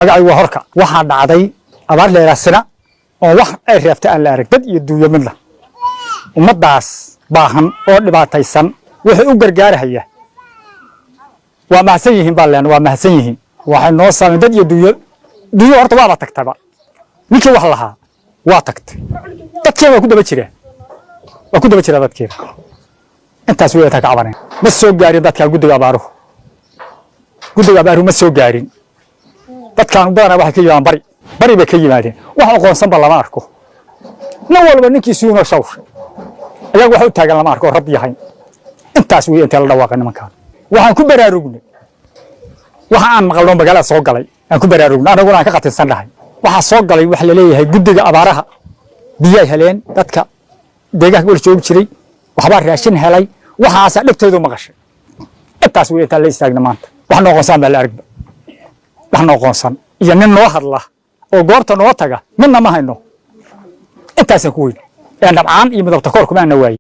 magacay waa horka waxaa dhacday abaar leeyaasina oo wax ay reebtay aan la arag dad iyo duuyo midna ummadaas baahan oo dhibaataysan wixii u gargaaraya waa mahadsan yihiin baaleen waa mahadsan yihiin waxay noo saameeyay dad iyo duuyo horta waa tagtaba ninkii wax lahaa waa tagtay dadkeena waa ku daba jira dadkeena intaas way ta ka cabaneen ma soo gaarin dadka guddiga abaaruhu ma soo gaarin dadkan badan waxay ka yimaadeen bari bay ka yimaadeen wax aqoonsan ba lama arko nin walba ninkiisu inoo shawr ayagu wax u taagan lama arko rab yahay intaas way inta la dhawaaqay nimankan waxaan ku baraarugnay waxa aan maqalno magaalada soo galay aan ku baraarugnay anaguna aan ka qatinsan dhahay waxa soo galay wax la leeyahay guddiga abaaraha biyay heleen dadka deegaanka wal joog jiray waxba raashin helay waxaas dhibteedu maqashay intaas way inta la istaagna maanta wax noo qoonsan baa la aragba wax noo qoonsan iyo nin noo hadla oo goorta noo taga midna ma hayno intaas ku weyn ee dhabcaan iyo midabta koor kuma aan waayay